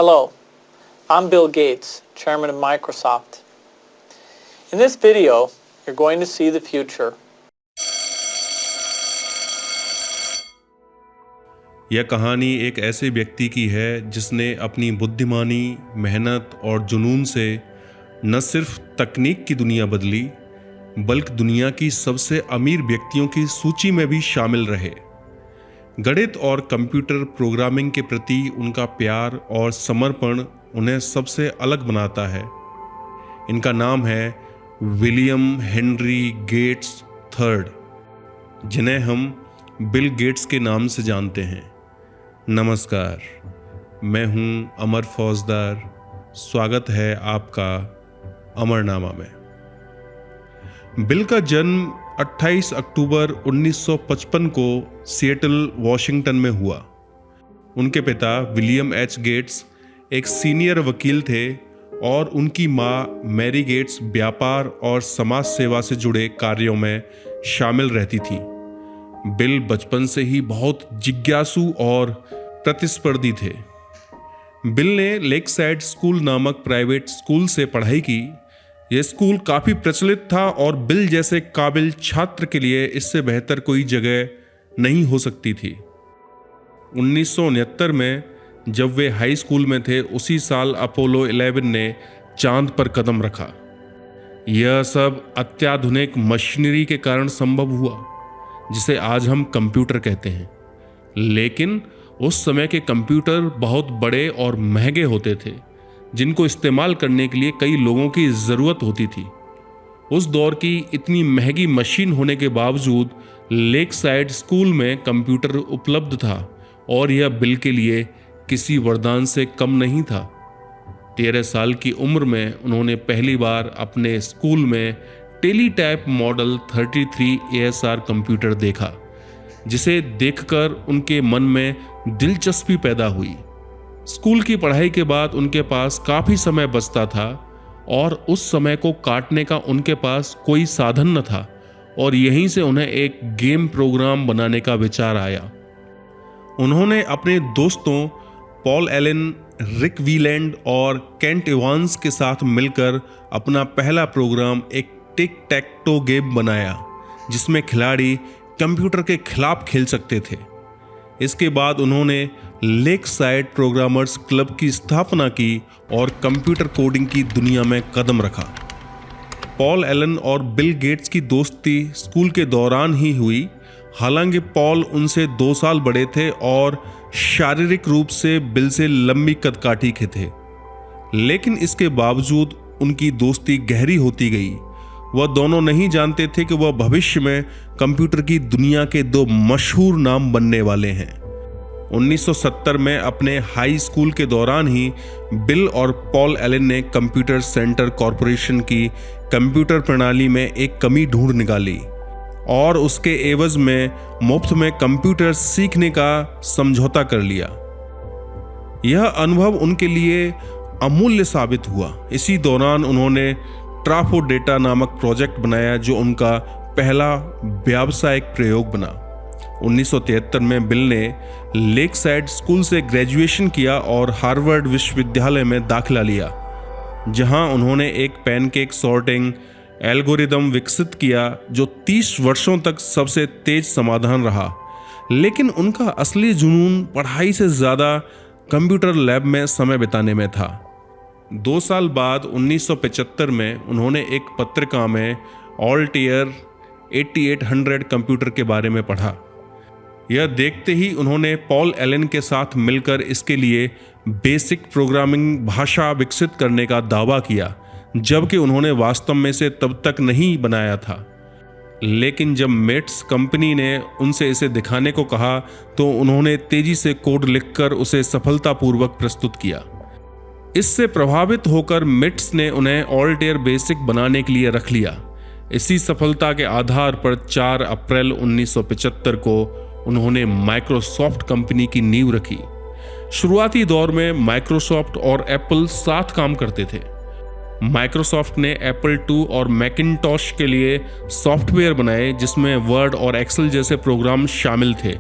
Hello, I'm Bill Gates, Chairman of Microsoft. In this video, you're going to see the future. यह कहानी एक ऐसे व्यक्ति की है जिसने अपनी बुद्धिमानी, मेहनत और जुनून से न सिर्फ तकनीक की दुनिया बदली, बल्कि दुनिया की सबसे अमीर व्यक्तियों की सूची में भी शामिल रहे। गणित और कंप्यूटर प्रोग्रामिंग के प्रति उनका प्यार और समर्पण उन्हें सबसे अलग बनाता है। इनका नाम है विलियम हेनरी गेट्स थर्ड, जिन्हें हम बिल गेट्स के नाम से जानते हैं। नमस्कार, मैं हूं अमर फौजदार। स्वागत है आपका अमरनामा में। बिल का जन्म 28 अक्टूबर 1955 को सिएटल, वॉशिंगटन में हुआ। उनके पिता विलियम एच गेट्स एक सीनियर वकील थे और उनकी मां मैरी गेट्स व्यापार और समाज सेवा से जुड़े कार्यों में शामिल रहती थीं। बिल बचपन से ही बहुत जिज्ञासु और प्रतिस्पर्धी थे। बिल ने लेकसाइड स्कूल नामक प्राइवेट स्कूल से पढ़ाई की। यह स्कूल काफ़ी प्रचलित था और बिल जैसे काबिल छात्र के लिए इससे बेहतर कोई जगह नहीं हो सकती थी। 1969 में जब वे हाई स्कूल में थे, उसी साल अपोलो 11 ने चांद पर कदम रखा। यह सब अत्याधुनिक मशीनरी के कारण संभव हुआ, जिसे आज हम कंप्यूटर कहते हैं। लेकिन उस समय के कंप्यूटर बहुत बड़े और महंगे होते थे, जिनको इस्तेमाल करने के लिए कई लोगों की ज़रूरत होती थी। उस दौर की इतनी महंगी मशीन होने के बावजूद लेकसाइड स्कूल में कंप्यूटर उपलब्ध था और यह बिल के लिए किसी वरदान से कम नहीं था। 13 साल की उम्र में उन्होंने पहली बार अपने स्कूल में टेलीटाइप मॉडल 33 ASR कंप्यूटर देखा, जिसे देखकर उनके मन में दिलचस्पी पैदा हुई। स्कूल की पढ़ाई के बाद उनके पास काफ़ी समय बचता था और उस समय को काटने का उनके पास कोई साधन न था, और यहीं से उन्हें एक गेम प्रोग्राम बनाने का विचार आया। उन्होंने अपने दोस्तों पॉल एलन, रिक वीलैंड और केंट इवांस के साथ मिलकर अपना पहला प्रोग्राम एक टिक टैक टो गेम बनाया, जिसमें खिलाड़ी कंप्यूटर के खिलाफ खेल सकते थे। इसके बाद उन्होंने लेकसाइड प्रोग्रामर्स क्लब की स्थापना की और कंप्यूटर कोडिंग की दुनिया में कदम रखा। पॉल एलन और बिल गेट्स की दोस्ती स्कूल के दौरान ही हुई। हालांकि पॉल उनसे 2 साल बड़े थे और शारीरिक रूप से बिल से लंबी कदकाठी के थे, लेकिन इसके बावजूद उनकी दोस्ती गहरी होती गई। वह दोनों नहीं जानते थे कि वह भविष्य में कंप्यूटर की दुनिया के 2 मशहूर नाम बनने वाले हैं। 1970 में अपने हाई स्कूल के दौरान ही बिल और पॉल एलन ने कंप्यूटर सेंटर कॉरपोरेशन की कंप्यूटर प्रणाली में एक कमी ढूंढ निकाली और उसके एवज में मुफ्त में कंप्यूटर सीखने का समझौता कर लिया। यह अनुभव उनके लिए अमूल्य साबित हुआ। इसी दौरान उन्होंने ट्राफोडेटा नामक प्रोजेक्ट बनाया, जो उनका पहला व्यावसायिक प्रयोग बना। 1973 में बिल ने लेकसाइड स्कूल से ग्रेजुएशन किया और हार्वर्ड विश्वविद्यालय में दाखिला लिया, जहां उन्होंने एक पैनकेक सॉर्टिंग एल्गोरिदम विकसित किया, जो 30 वर्षों तक सबसे तेज समाधान रहा। लेकिन उनका असली जुनून पढ़ाई से ज़्यादा कंप्यूटर लैब में समय बिताने में था। 2 साल बाद 1975 में उन्होंने एक पत्रिका में ऑल्टेयर 8800 कंप्यूटर के बारे में पढ़ा। यह देखते ही उन्होंने पॉल एलन के साथ मिलकर इसके लिए बेसिक प्रोग्रामिंग भाषा विकसित करने का दावा किया, जबकि उन्होंने वास्तव में इसे तब तक नहीं बनाया था। लेकिन जब मेट्स कंपनी ने उनसे इसे दिखाने को कहा, तो उन्होंने तेजी से कोड लिखकर उसे सफलतापूर्वक प्रस्तुत किया। इससे प्रभावित होकर मेट्स ने उन्हें ऑल्टेयर बेसिक बनाने के लिए रख लिया। इसी सफलता के आधार पर 4 अप्रैल 1975 को उन्होंने माइक्रोसॉफ्ट कंपनी की नींव रखी। शुरुआती दौर में माइक्रोसॉफ्ट और एप्पल साथ काम करते थे। माइक्रोसॉफ्ट ने एप्पल II और मैकिन्टॉश के लिए सॉफ्टवेयर बनाए, जिसमें वर्ड और एक्सेल जैसे प्रोग्राम शामिल थे।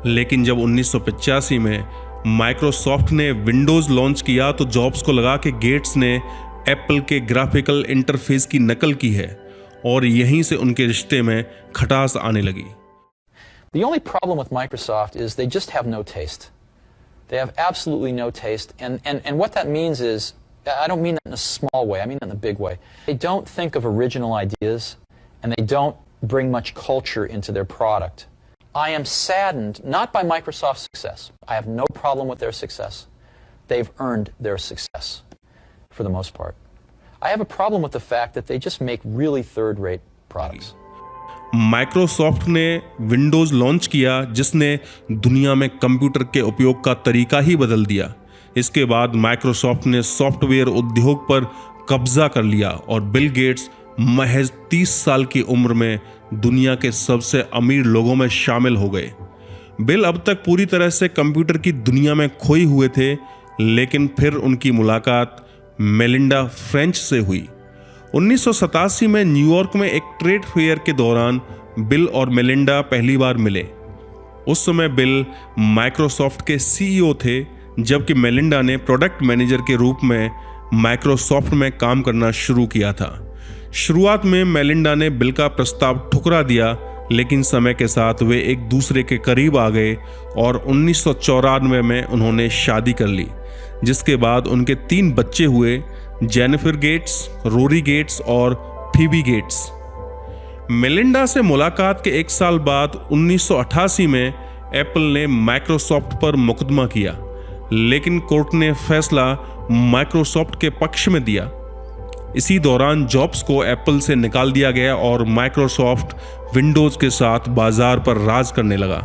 लेकिन जब 1985 में माइक्रोसॉफ्ट ने विंडोज़ लॉन्च किया तो जॉब्स को लगा कि गेट्स ने एप्पल के ग्राफिकल इंटरफेस की नकल की है और यहीं से उनके रिश्ते में खटास आने लगी। The only problem with Microsoft is they just have no taste. They have absolutely no taste. And what that means is, I don't mean that in a small way, I mean that in a big way. They don't think of original ideas, and they don't bring much culture into their product. I am saddened, not by Microsoft's success. I have no problem with their success. They've earned their success, for the most part. I have a problem with the fact that they just make really third-rate products. Microsoft ने Windows launch किया जिसने दुनिया में computer के उपयोग का तरीका ही बदल दिया। इसके बाद माइक्रोसॉफ्ट ने सॉफ्टवेयर उद्योग पर कब्जा कर लिया और बिल गेट्स महज 30 साल की उम्र में दुनिया के सबसे अमीर लोगों में शामिल हो गए। बिल अब तक पूरी तरह से कंप्यूटर की दुनिया में खोए हुए थे, लेकिन फिर उनकी मुलाकात मेलिंडा फ्रेंच से हुई। 1987 में न्यूयॉर्क में एक ट्रेड फेयर के दौरान बिल और मेलिंडा पहली बार मिले। उस समय बिल माइक्रोसॉफ्ट के सीईओ थे, जबकि मेलिंडा ने प्रोडक्ट मैनेजर के रूप में माइक्रोसॉफ्ट में काम करना शुरू किया था। शुरुआत में मेलिंडा ने बिल का प्रस्ताव ठुकरा दिया, लेकिन समय के साथ वे एक दूसरे के करीब आ गए और 1994 में उन्होंने शादी कर ली, जिसके बाद उनके 3 बच्चे हुए, जेनिफर गेट्स, रोरी गेट्स और फीबी गेट्स। मेलिंडा से मुलाकात के 1 साल बाद 1988 में एप्पल ने माइक्रोसॉफ्ट पर मुकदमा किया, लेकिन कोर्ट ने फैसला माइक्रोसॉफ्ट के पक्ष में दिया। इसी दौरान जॉब्स को एप्पल से निकाल दिया गया और माइक्रोसॉफ्ट विंडोज़ के साथ बाजार पर राज करने लगा।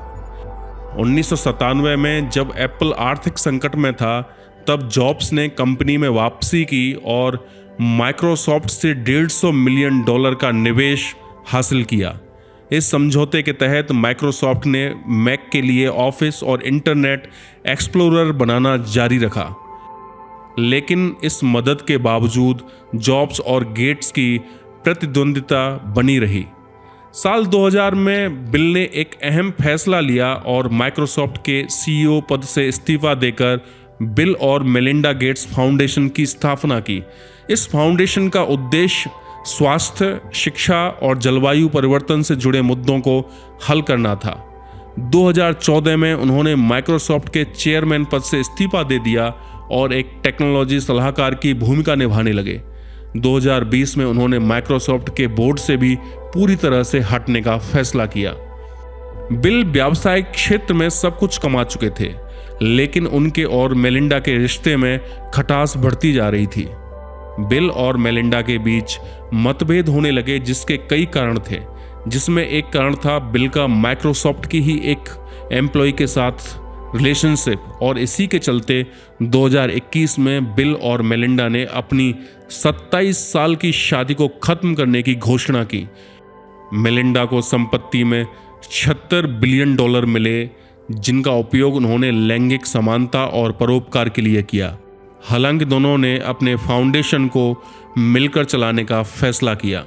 1997 में जब एप्पल आर्थिक संकट में था, तब जॉब्स ने कंपनी में वापसी की और माइक्रोसॉफ्ट से $150 मिलियन का निवेश हासिल किया। इस समझौते के तहत माइक्रोसॉफ्ट ने मैक के लिए ऑफिस और इंटरनेट एक्सप्लोरर बनाना जारी रखा, लेकिन इस मदद के बावजूद जॉब्स और गेट्स की प्रतिद्वंदिता बनी रही। साल 2000 में बिल ने एक अहम फैसला लिया और माइक्रोसॉफ्ट के सीईओ पद से इस्तीफा देकर बिल और मेलिंडा गेट्स फाउंडेशन की स्थापना की। इस फाउंडेशन का उद्देश्य स्वास्थ्य, शिक्षा और जलवायु परिवर्तन से जुड़े मुद्दों को हल करना था। 2014 में उन्होंने माइक्रोसॉफ्ट के चेयरमैन पद से इस्तीफा दे दिया और एक टेक्नोलॉजी सलाहकार की भूमिका निभाने लगे। 2020 में उन्होंने माइक्रोसॉफ्ट के बोर्ड से भी पूरी तरह से हटने का फैसला किया। बिल व्यावसायिक क्षेत्र में सब कुछ कमा चुके थे, लेकिन उनके और मेलिंडा के रिश्ते में खटास बढ़ती जा रही थी। बिल और मेलिंडा के बीच मतभेद होने लगे, जिसके कई कारण थे, जिसमें एक कारण था बिल का माइक्रोसॉफ्ट की ही एक एम्प्लॉय के साथ रिलेशनशिप, और इसी के चलते 2021 में बिल और मेलिंडा ने अपनी 27 साल की शादी को खत्म करने की घोषणा की। मेलिंडा को संपत्ति में $76 बिलियन मिले, जिनका उपयोग उन्होंने लैंगिक समानता और परोपकार के लिए किया। हालांकि दोनों ने अपने फाउंडेशन को मिलकर चलाने का फैसला किया।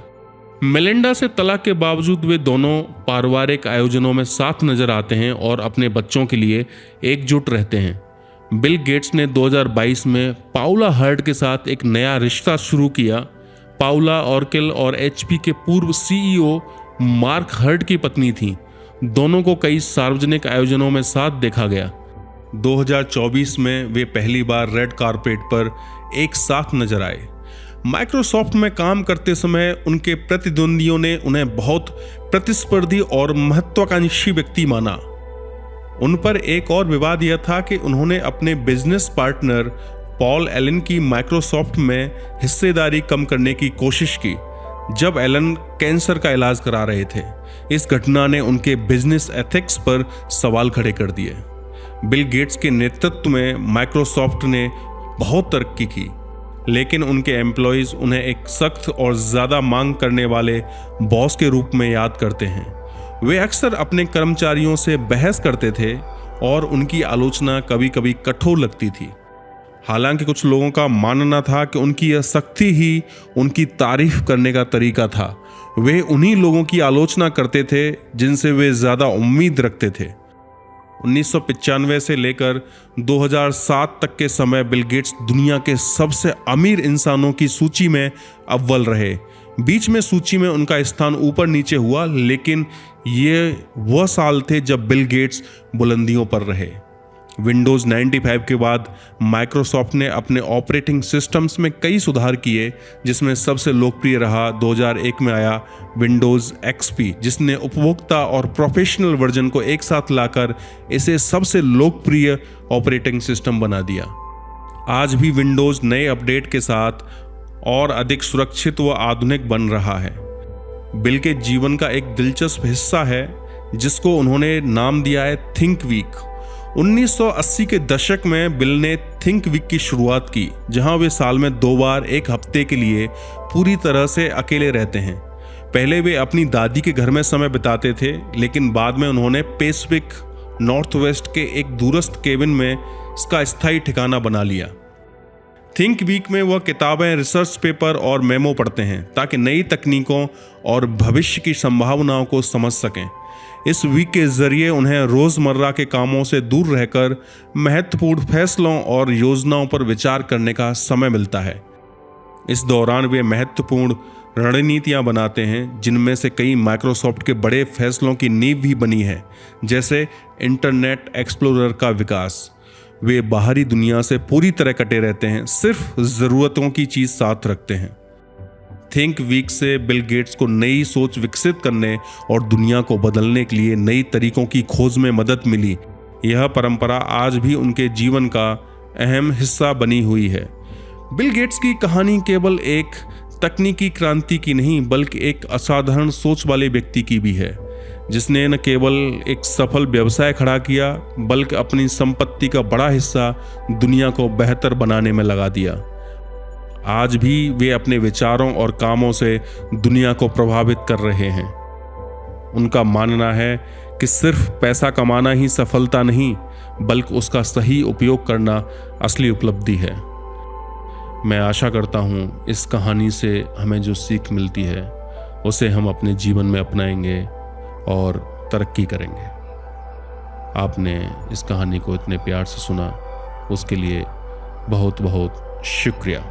मेलिंडा से तलाक के बावजूद वे दोनों पारिवारिक आयोजनों में साथ नजर आते हैं और अपने बच्चों के लिए एकजुट रहते हैं। बिल गेट्स ने 2022 में पाउला हर्ट के साथ एक नया रिश्ता शुरू किया। पाउला ऑर्केल और HP के पूर्व CEO मार्क हर्ट की पत्नी थी। दोनों को कई सार्वजनिक आयोजनों में साथ देखा गया। 2024 में वे पहली बार रेड कारपेट पर एक साथ नजर आए। माइक्रोसॉफ्ट में काम करते समय उनके प्रतिद्वंदियों ने उन्हें बहुत प्रतिस्पर्धी और महत्वाकांक्षी व्यक्ति माना। उन पर एक और विवाद यह था कि उन्होंने अपने बिजनेस पार्टनर पॉल एलन की माइक्रोसॉफ्ट में हिस्सेदारी कम करने की कोशिश की, जब एलन कैंसर का इलाज करा रहे थे। इस घटना ने उनके बिजनेस एथिक्स पर सवाल खड़े कर दिए। बिल गेट्स के नेतृत्व में माइक्रोसॉफ्ट ने बहुत तरक्की की, लेकिन उनके एम्प्लॉयज उन्हें एक सख्त और ज़्यादा मांग करने वाले बॉस के रूप में याद करते हैं। वे अक्सर अपने कर्मचारियों से बहस करते थे और उनकी आलोचना कभी कभी कठोर लगती थी। हालांकि कुछ लोगों का मानना था कि उनकी यह सख्ती ही उनकी तारीफ करने का तरीका था। वे उन्हीं लोगों की आलोचना करते थे जिनसे वे ज़्यादा उम्मीद रखते थे। 1995 से लेकर 2007 तक के समय बिल गेट्स दुनिया के सबसे अमीर इंसानों की सूची में अव्वल रहे। बीच में सूची में उनका स्थान ऊपर नीचे हुआ, लेकिन ये वह साल थे जब बिल गेट्स बुलंदियों पर रहे। विंडोज़ 95 के बाद माइक्रोसॉफ्ट ने अपने ऑपरेटिंग सिस्टम्स में कई सुधार किए, जिसमें सबसे लोकप्रिय रहा 2001 में आया विंडोज़ XP, जिसने उपभोक्ता और प्रोफेशनल वर्जन को एक साथ लाकर इसे सबसे लोकप्रिय ऑपरेटिंग सिस्टम बना दिया। आज भी विंडोज़ नए अपडेट के साथ और अधिक सुरक्षित व आधुनिक बन रहा है। बिल के जीवन का एक दिलचस्प हिस्सा है जिसको उन्होंने नाम दिया है थिंक वीक। 1980 के दशक में बिल ने थिंक वीक की शुरुआत की, जहां वे साल में 2 बार एक हफ्ते के लिए पूरी तरह से अकेले रहते हैं। पहले वे अपनी दादी के घर में समय बिताते थे, लेकिन बाद में उन्होंने पैसिफिक नॉर्थवेस्ट के एक दूरस्थ केबिन में इसका स्थायी ठिकाना बना लिया। थिंक वीक में वह किताबें, रिसर्च पेपर और मेमो पढ़ते हैं ताकि नई तकनीकों और भविष्य की संभावनाओं को समझ सकें। इस वीक के जरिए उन्हें रोजमर्रा के कामों से दूर रहकर महत्वपूर्ण फैसलों और योजनाओं पर विचार करने का समय मिलता है। इस दौरान वे महत्वपूर्ण रणनीतियां बनाते हैं, जिनमें से कई माइक्रोसॉफ्ट के बड़े फैसलों की नींव भी बनी है, जैसे इंटरनेट एक्सप्लोरर का विकास। वे बाहरी दुनिया से पूरी तरह कटे रहते हैं, सिर्फ ज़रूरतों की चीज़ साथ रखते हैं। थिंक वीक से बिल गेट्स को नई सोच विकसित करने और दुनिया को बदलने के लिए नई तरीकों की खोज में मदद मिली। यह परंपरा आज भी उनके जीवन का अहम हिस्सा बनी हुई है। बिल गेट्स की कहानी केवल एक तकनीकी क्रांति की नहीं, बल्कि एक असाधारण सोच वाले व्यक्ति की भी है, जिसने न केवल एक सफल व्यवसाय खड़ा किया, बल्कि अपनी संपत्ति का बड़ा हिस्सा दुनिया को बेहतर बनाने में लगा दिया। आज भी वे अपने विचारों और कामों से दुनिया को प्रभावित कर रहे हैं। उनका मानना है कि सिर्फ पैसा कमाना ही सफलता नहीं, बल्कि उसका सही उपयोग करना असली उपलब्धि है। मैं आशा करता हूँ इस कहानी से हमें जो सीख मिलती है उसे हम अपने जीवन में अपनाएंगे और तरक्की करेंगे। आपने इस कहानी को इतने प्यार से सुना, उसके लिए बहुत बहुत शुक्रिया।